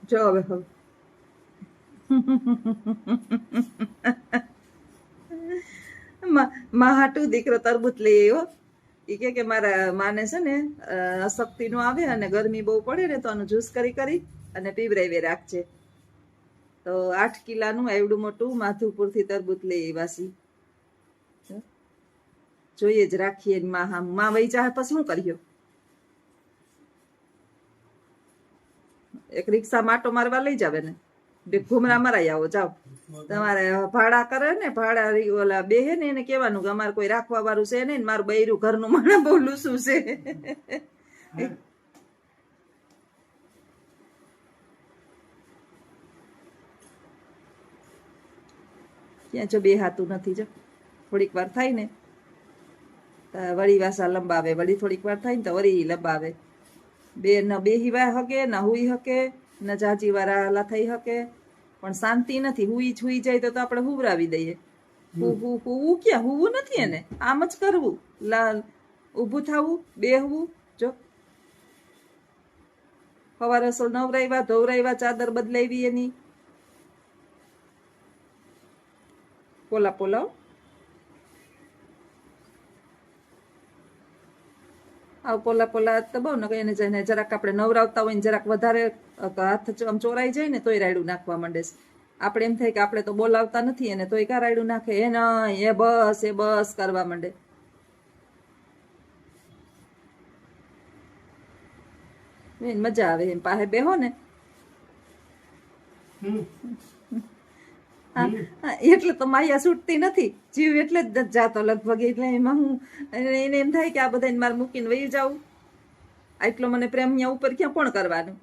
જો હવે હવે માં હાટું દીકરો તરબૂચ લઈ આવ્યો. એ કે મારા માને છે ને અશક્તિ નું આવે અને ગરમી બહુ પડે ને તો આનું જ્યુસ કરી અને પીવરાવી રાખજે. તો 8 કિલાનું એવડું મોટું માધુપુર થી તરબૂચ લઈ આવ્યા. જોઈએ જ રાખીએ માં વહી જાય પછી શું કર્યો. એક રિક્ષા માટો મારવા લઈ જાવે ને ઘુમરા મરાઈ આવો જાઓ. તમારે ભાડા કરે ને ભાડા ઓલા બે હે ને એને કેવાનું કે અમારે કોઈ રાખવા વાળું છે નહીં, મારું બૈરું ઘરનું માણે બહુ લૂસું છે. ક્યાં જો બે હાથું નથી. જો થોડીક વાર થાય ને વળી વાસા લંબાવે, વળી થોડીક વાર થાય ને તો વળી લંબાવે. બે ન બેહી વા હકે ન હુઈ હકે ન જાજી વાળા થઈ હકે, પણ શાંતિ નથી. હુઈ જાય તો આપણે હુવરાવી દઈએ. હુવું ક્યાં, હુવું નથી એને, આમ જ કરવું. ઊભું થવું, બેહવું. જો સવારે નવરાવ્યા ધોવરાવ્યા, ચાદર બદલાવી એની પોલા આવ પોલા તો બહુ ને એને જઈને જરાક આપણે નવરાવતા હોય ને જરાક વધારે હાથ આમ ચોરાઈ જાય ને તોય રાયડું નાખવા માંડે. આપણે એમ થાય કે આપણે તો બોલાવતા નથી એને તોય કા રાયડું નાખે. એ બસ કરવા માંડે. મજા આવે એમ પાસે બેહો ને. એટલે તો માયા છૂટતી નથી, જીવ એટલે જ જાતો લગભગ. એટલે એમાં હું એને એમ થાય કે આ બધા મારે મૂકીને વહી જાઉં. એટલો મને પ્રેમ અહીંયા ઉપર ક્યાં કોણ કરવાનું.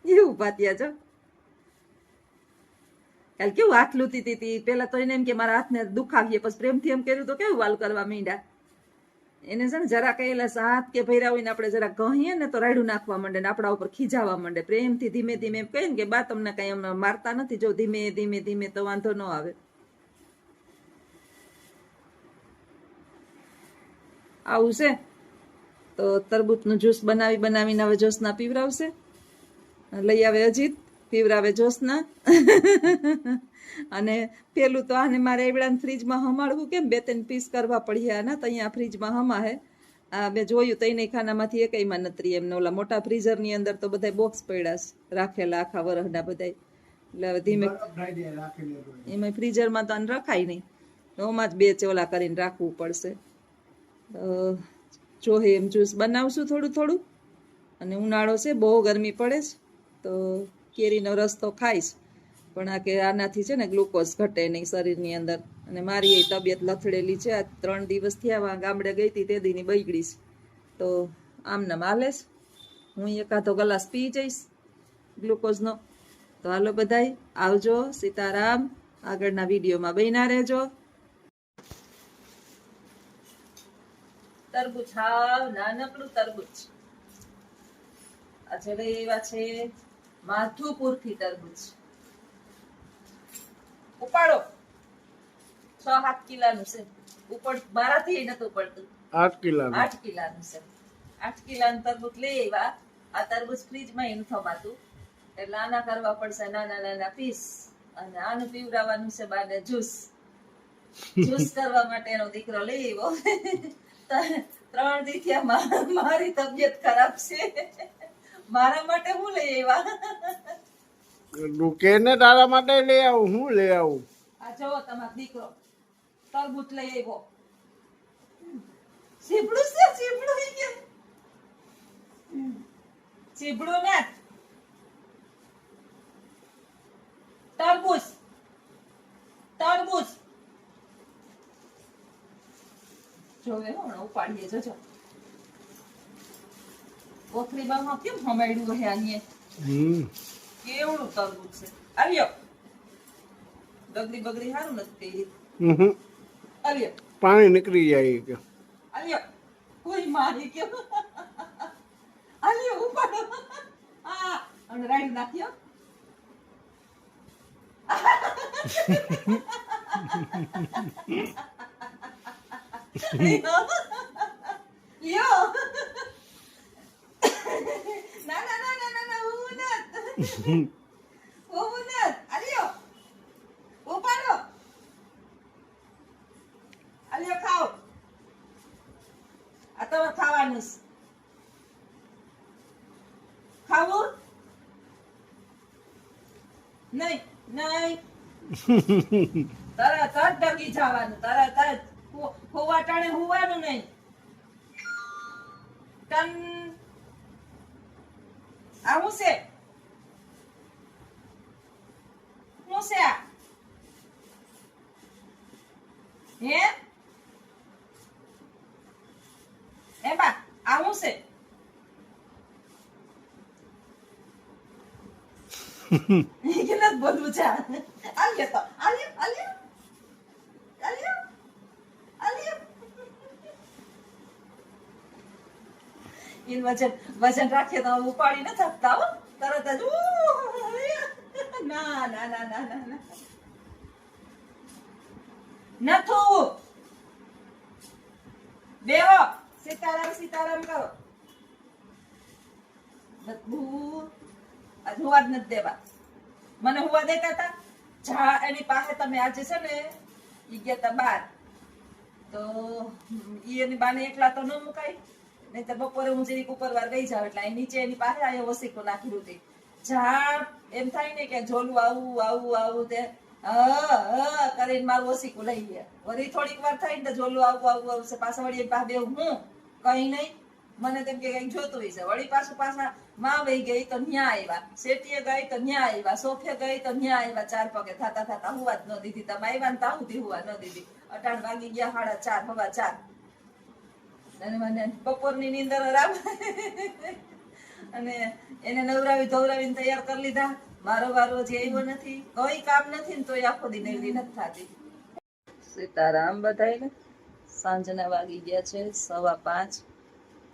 એવું પાત્યા જો કાલ કેવું હાથ લૂતી હતી. પેલા તો એને એમ કે મારા હાથને દુખાવીએ, પછી પ્રેમથી એમ કર્યું તો કેવું વાલ કરવા માંડ્યા. એને છે ને જરા કહેલા હાથ કે ભૈરા હોય ને આપણે જરા કહીએ ને તો રાયડું નાખવા માંડે ને આપણા ઉપર ખીજાવા માંડે. પ્રેમથી ધીમે ધીમે એમ કહે ને કે બા તમને કઈ એમ મારતા નથી, જો ધીમે ધીમે ધીમે તો વાંધો ન આવે. આવું છે તો તરબૂચનું જ્યુસ બનાવીને હવે જોશના પીવરાવશે. લઈ આવે અજીત, પીવરાવે જોશના. અને પેલું તો આને મારે એવડાને ફ્રીજમાં હમાડવું કેમ, 2-3 પીસ કરવા પડ્યા ના તો અહીંયા ફ્રીજમાં હમા હે. મેં જોયું તઈને ખાનામાંથી એકઈમાં નથી. એમને ઓલા મોટા ફ્રીઝરની અંદર તો બધા બોક્સ પડ્યા રાખેલા આખા વરહના બધા. એટલે હવે ધીમે એમાં ફ્રીઝરમાં તો આને રખાય નહીં, ઓમાં જ 2 ચોલા કરીને રાખવું પડશે. જોહે એમ જ્યુસ બનાવશું થોડું. અને ઉનાળો છે, બહુ ગરમી પડે છે તો કેરીનો રસ તો ખાઈશ, પણ આ કે આનાથી છે ને ગ્લુકોઝ ઘટે નહીં શરીરની અંદર. અને મારી એ તબિયત લથડેલી છે. આ 3 દિવસ થયા ગામડે ગઈ હતી તે દીની બગડીશ તો આમને માલેશ. હું એકાદો ગ્લાસ પી જઈશ ગ્લુકોઝનો. તો હાલો બધાય આવજો, સીતારામ. આગળના વિડીયોમાં બન્યા રહેજો. તરબૂચ, હાવ નાનકડું તરબૂચ. આજે એવા છે માધુપુર થી તરબૂચ. ઉપાડો. 6-7 કિલાનું છે. ઉપર મારાથી નતું પડતું. 8 કિલાનું છે. 8 કિલાનું તરબૂચ લઈ આવ્યા. આ તરબૂચ ફ્રીજમાં એનું થવાતું એટલે આના કરવા પડશે નાના પીસ. અને આનું પીવડાવવાનું છે બાને જ્યુસ કરવા માટે એનો દીકરો લઈ આવ્યો. 3 દી થયા મારી તબિયત ખરાબ છે. મારા માટે હું લઈ આવ્યા. દુકે ને તારા માટે લઈ આવું. હું લઈ આવું? આ જવો તમારો દીકરો તરબૂચ લઈ આવ્યો. ચીબડું છે, ચીબડું કે ચીબડું ને તરબૂચ જોવે હમણાં ઉપાડીએ. જજો કોથળીમાં કેમ હમાડ્યું હે આને. કેવડું તરબૂચ છે. આવ્યો બગડી સારું નથી. આવ્યો પાણી નીકળી જાય કે આવ્યો કોઈ મારી કે આવ્યો ઉપાડો. આ અને રાઈડ નાખ્યો. લ્યો ના હોવું ને આલ્યો ઉપાડો આલ્યો ખાઓ આ તો ખાવાનું છે. ખાવું નહીં નહીં તરત જ ડગી જવાનું તરત જ હોવા ટાણે હોવાનું નહીં ટન આ હું છે હું છે આ હે એમાં આ હું છે કેટલા બોલવું છે આલ્યો તો આલ્યો આલ્યો આલ્યો આલ્યો વજન રાખીએ તો ઉપાડી ન થકતા હો તરત જ ના ના ના ના ના ના નથું બેહો સીતારામ સીતારામ કરો બધું આજ હુવા જ નથી દેવા મને હુવા દેતા હતા જા એની પાસે તમે આજે છે ને ઈ ગયા તા બાર તો ઈ એની બાને એકલા તો ન મુકાય નહીં તો બપોરે હું જરીક ઉપર વાર ગઈ જાવ એટલે નીચે એની પાસે આયો વસીકો નાખી હતી જા એમ થાય ને કે ઝોલું આવું આવું આવું તે કરીને મારું વસીકું લઈ ગયા વળી થોડીક વાર થાય ને ઝોલું આવું આવું આવશે પાછા વળી એની પાસે હું કઈ નહીં મને તેમ કે કઈક જોતું હશે વળી પાછા માં વહી ગઈ તો ન્યા આવ્યા શેટીએ ગઈ તો ન્યા આવ્યા સોફે ગઈ તો ન્યા આવ્યા 4 પગે થતા થતા હુવા જ ન દીધી તમે આવ્યા ને ત્યાં સુધી હુવા ન દીધી 8 વાગી ગયા 4:30 અને મને બપોરની નીંદર આરામ અને એને નવરાવી ધોવરાવીને તૈયાર કરી લીધા મારો વારો જે આવ્યો નથી કોઈ કામ નથી ને તોય આખો દી નવરી નથી થતી સીતારામ બધાયને સાંજના વાગી ગયા છે 5:15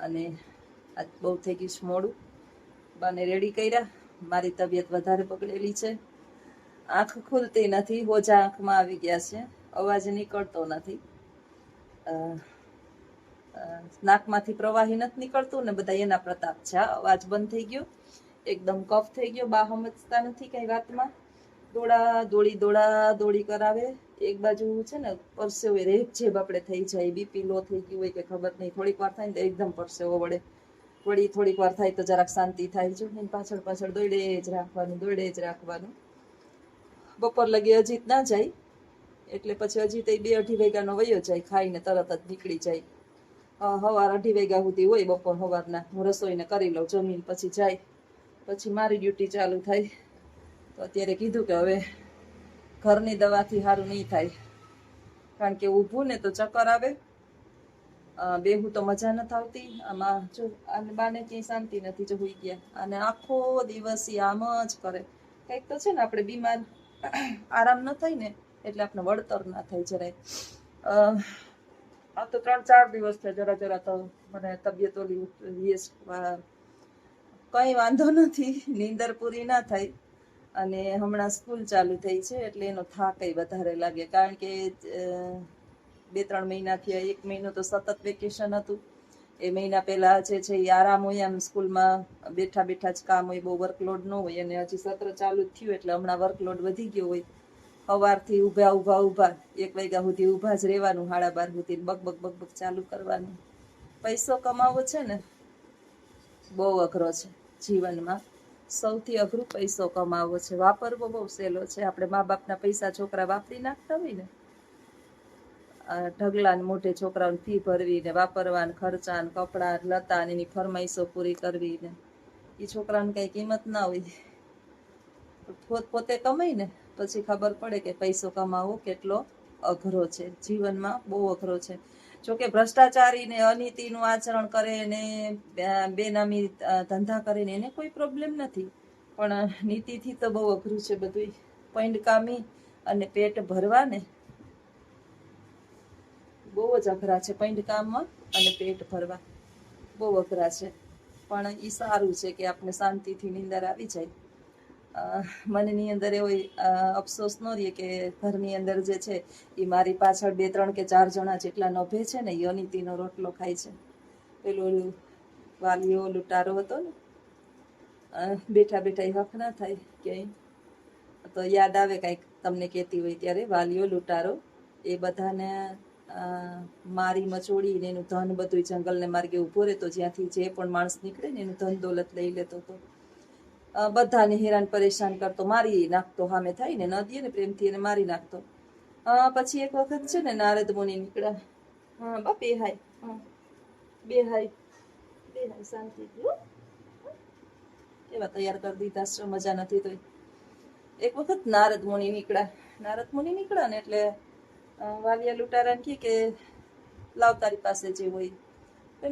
અને આજ બહુ થઈ ગયું છે મોડું બાને રેડી કર્યા મારી તબિયત વધારે બગડેલી છે આંખ ખુલતી નથી હોજા આંખમાં આવી ગયા છે અવાજ નીકળતો નથી નાકમાંથી પ્રવાહી નથી નીકળતું ને બધા એના પ્રતાપ છે અવાજ બંધ થઈ ગયો એકદમ કફ થઈ ગયો બા સમજતા નથી કઈ વાતમાં દોડા દોડી કરાવે એક બાજુ છે ને પરસેવો રેપ જેબ આપણે થઈ જાય બીપી લો થઈ ગયું હોય કે ખબર નહીં થોડીક વાર થાય ને તો એકદમ પરસેવો વળે વળી થોડીક વાર થાય તો જરાક શાંતિ થાય જો એની પાછળ દોડે જ રાખવાનું બપોર લગી અજીત ના જાય એટલે પછી અજીત 2-2:30 વાગ્યાનો વયો જાય ખાઈને તરત જ નીકળી જાય સવાર 2:30 વાગ્યા સુધી હોય બપોર સવારના હું રસોઈને કરી લઉં જમીન પછી જાય પછી મારી ડ્યુટી ચાલુ થાય તો અત્યારે કીધું કે હવે ઘરની દવાથી સારું નહીં થાય કારણ કે ઊભું ને તો ચક્કર આવે બેહું તો મજા નથી આવતી આમાં જો આને બાને ક્યાંય શાંતિ નથી જો હોઈ ગયા અને આખો દિવસ આમ જ કરે કંઈક તો છે ને આપણે બીમાર આરામ ન થાય ને એટલે આપણે વળતર ના થાય જરાય આ તો 3-4 દિવસ થયા જરા તો મને તબિયત ઓલી કઈ વાંધો નથી નીંદર પૂરી ના થાય અને હમણાં સ્કૂલ ચાલુ થઈ છે એટલે એનો થાક વધારે લાગે કારણ કે 2-3 મહિનાથી 1 મહિનો તો સતત વેકેશન હતું એ મહિના પહેલા જે છે એ આરામ હોય આમ સ્કૂલમાં બેઠા જ કામ હોય બહુ વર્કલોડ ન હોય અને હજી સત્ર ચાલુ જ થયું એટલે હમણાં વર્કલોડ વધી ગયો હોય સવારથી ઊભા 1 વાગ્યા સુધી ઊભા જ રહેવાનું 12:30 સુધી બક ચાલુ કરવાનું પૈસો કમાવો છે ને બહુ અઘરો છે જીવનમાં સૌથી અઘરું પૈસો કમાવો છે વાપરવો બહુ સહેલો છે આપણે મા બાપના પૈસા છોકરા વાપરી નાખતા હોય ને ઢગલા ને મોઢે છોકરાઓને ફી ભરવી ને વાપરવા ને ખર્ચા ને કપડા લતા ને એની ફરમાઈશો પૂરી કરવી ને એ છોકરાને કઈ કિંમત ના હોય પોતે કમાઈ ને પછી ખબર પડે કે પૈસો કમાવો કેટલો અઘરો છે જીવનમાં બહુ અઘરો છે જોકે ભ્રષ્ટાચારી ને અનીતિનું આચરણ કરે ને બેનામી ધંધા કરે ને એને કોઈ પ્રોબ્લેમ નથી પણ નીતિથી તો બહુ અઘરું છે બધું પૈંડકામી અને પેટ ભરવા ને બહુ જ અઘરા છે પૈંડકામમાં અને પેટ ભરવા બહુ અઘરા છે પણ એ સારું છે કે આપણે શાંતિથી નીંદર આવી જાય મનની અંદર એવો અફસોસ ન રહે કે ઘરની અંદર જે છે એ મારી પાછળ 2-3 કે 4 જણા જેટલા નભે છે ને એ અનીતિનો રોટલો ખાય છે પેલું વાલીઓ લૂંટારો હતો ને બેઠા બેઠા હક ના થાય ક્યાંય તો યાદ આવે કાંઈક તમને કહેતી હોય ત્યારે વાલીઓ લૂંટારો એ બધાને મારી મચોડીને એનું ધન બધું જંગલને માર્ગે ઊભો રહેતો, જ્યાંથી જે પણ માણસ નીકળે ને એનું ધન દોલત લઈ લેતો હતો, બધાને હેરાન પરેશાન કરતો, મારી નાખતો, સામે થાય ને ન દે ને પ્રેમથી એને મારી નાખતો. પછી એક વખત છે ને નારદ મુનિ નીકળ્યા. હા બા બે હાય, બે હાય, બે હાય, શાંતિથી હો. એવા તૈયાર કરી દીધા છે, મજા નથી તો. એક વખત નારદ મુનિ નીકળ્યા ને એટલે વાલિયા લૂંટારાને કે લાવ તારી પાસે જે હોય.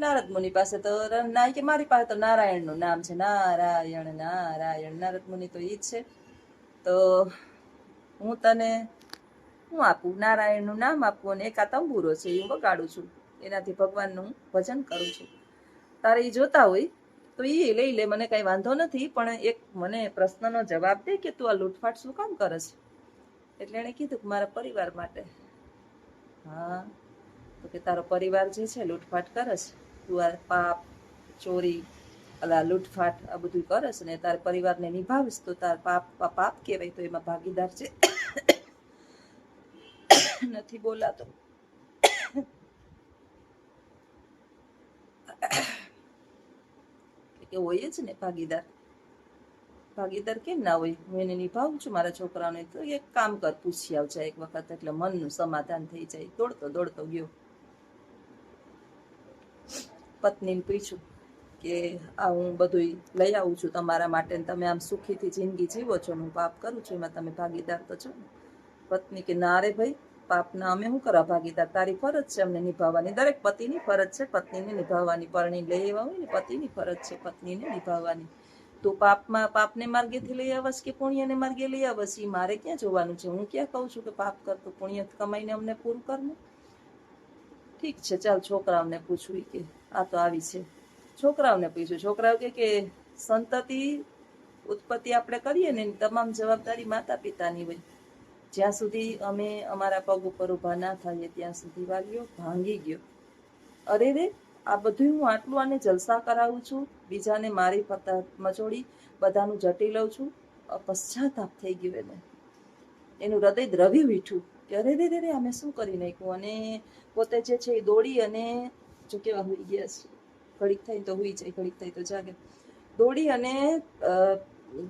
નારદ મુનિ પાસે તો ના કે મારી પાસે તો નારાયણ નું નામ છે, નારાયણ નારાયણ. નારદ મુનિ તો ઈ જ છે, તો હું તને હું આપું, નારાયણ નું નામ આપું અને એક આ તંબુરો છે એ વગાડું છું, એનાથી ભગવાનનું હું ભજન કરું છું. તારે એ જોતા હોય તો એ લઈ લે, મને કઈ વાંધો નથી, પણ એક મને પ્રશ્નનો જવાબ દે કે તું આ લૂંટફાટ શું કામ કરે છે? એટલે એને કીધું કે મારા પરિવાર માટે. હા તો કે તારો પરિવાર જે છે લૂંટફાટ કરે છે, તું આ પાપ ચોરી અલા લૂંટફાટ આ બધું કરે છે ને તારા પરિવારને નિભાવીશ તો તાર પાપ કહેવાય, તો એમાં ભાગીદાર છે. નથી બોલાતો. કે હોય જ ને ભાગીદાર, ભાગીદાર કેમ ના હોય? હું એને નિભાવું છું મારા છોકરાઓને. તો એક કામ કર, પૂછી આવજે એક વખત, એટલે મનનું સમાધાન થઈ જાય. દોડતો દોડતો ગયો, પત્નીને પૂછ્યું કે આ હું બધું લઈ આવું છું તમારા માટે, તમે આમ સુખીથી જિંદગી જીવો છો, હું પાપ કરું છું એમાં તમે ભાગીદાર તો છો ને? પત્ની કે ના રે ભાઈ, પાપના અમે શું કરવા ભાગીદાર? તારી ફરજ છે અમને નિભાવવાની, દરેક પતિની ફરજ છે પત્નીને નિભાવવાની. પરણી લઈ આવ્યા હોય ને પતિની ફરજ છે પત્નીને નિભાવવાની. તો પાપને માર્ગેથી લઈ આવસ કે પુણ્યને માર્ગે લઈ આવસ એ મારે ક્યાં જોવાનું છે? હું ક્યાં કહું છું કે પાપ કરતો, પુણ્ય કમાઈને અમને પૂરું કરને. ઠીક છે ચાલ છોકરાઓને પૂછવું કે આ તો આવી છે. છોકરાઓને પૂછ્યું, છોકરાઓ કે સંતતિ ઉત્પત્તિ આપણે કરીએ ને તમામ જવાબદારી માતા પિતાની હોય. જ્યાં સુધી અમે અમારા પગ ઉપર ઊભા ના થઈએ ત્યાં સુધી વાલીઓ ભાંગી ગયો. અરે રે, આ બધું હું આટલું આને જલસા કરાવું છું, બીજાને મારી મચોડી બધાનું જટી લઉં છું. પશ્ચાતાપ થઈ ગયો એને, એનું હૃદય દ્રવી ઉઠ્યું કે અરે રે રે અમે શું કરી નાખ્યું. અને પોતે જે છે એ દોડી અને જો કેવા હોઈ ગયા છે, ઘડીક થાય તો હોઈ જાય, ઘડીક થાય તો જાગે. દોડી અને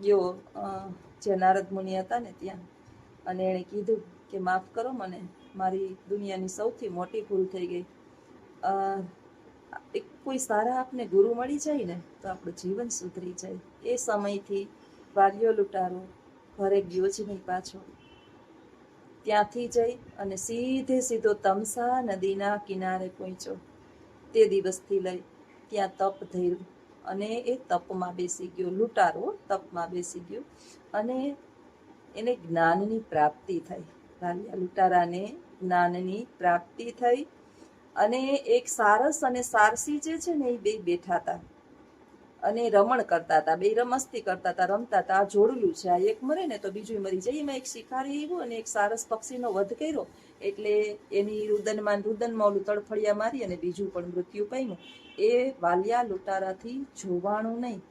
ગયો જે નારદ મુનિ હતા ને ત્યાં, અને એણે કીધું કે માફ કરો મને, મારી દુનિયાની સૌથી મોટી ભૂલ થઈ ગઈ. એક કોઈ સારા આપને ગુરુ મળી જાય ને તો આપણું જીવન સુધરી જાય. એ સમયથી વાલિયો લૂંટારો ઘરે ગયો જ નહીં પાછો. ત્યાંથી જઈ અને સીધો તમસા નદીના કિનારે પહોંચ્યો. તે દિવસથી લઈ ત્યાં તપ ધર્યું અને એ તપમાં બેસી ગયો. લૂંટારો તપમાં બેસી ગયો અને એને જ્ઞાનની પ્રાપ્તિ થઈ. વાલિયા લૂંટારાને જ્ઞાનની પ્રાપ્તિ થઈ. અને એક સારસ અને સારસી જે છે ને એ બે બેઠા હતા અને રમણ કરતા હતા, બે રમસ્તી કરતા હતા, રમતા હતા. આ જોડલું છે, આ એક મરે ને તો બીજું મરી જાય. એમાં એક શિકારી આવ્યું અને એક સારસ પક્ષીનો વધ કર્યો, એટલે એની રુદનમાં ઓલું તડફડિયા મારી અને બીજું પણ મૃત્યુ પામ્યું. એ વાલિયા લૂંટારાથી જોવાણું નહીં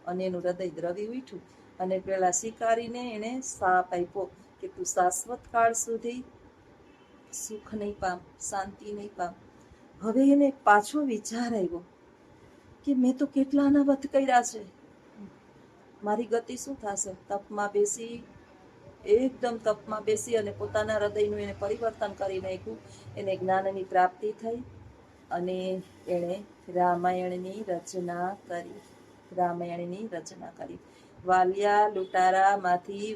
અને એનું હૃદય દ્રવી ઉઠ્યું. અને પેલા શિકારીને એને શાપ આપ્યો કે તું શાશ્વત કાળ સુધી સુખ નહીં પામ, શાંતિ નહીં પામ. હવે એને પાછો વિચાર આવ્યો કે મેં તો કેટલાના વધ કર્યા છે, મારી ગતિ શું થશે? એકદમ તપમાં બેસી અને પોતાના હૃદયનું એને પરિવર્તન કરી નાખ્યું. એને જ્ઞાનની પ્રાપ્તિ થઈ અને એણે રામાયણની રચના કરી. વાલિયા લૂંટારામાંથી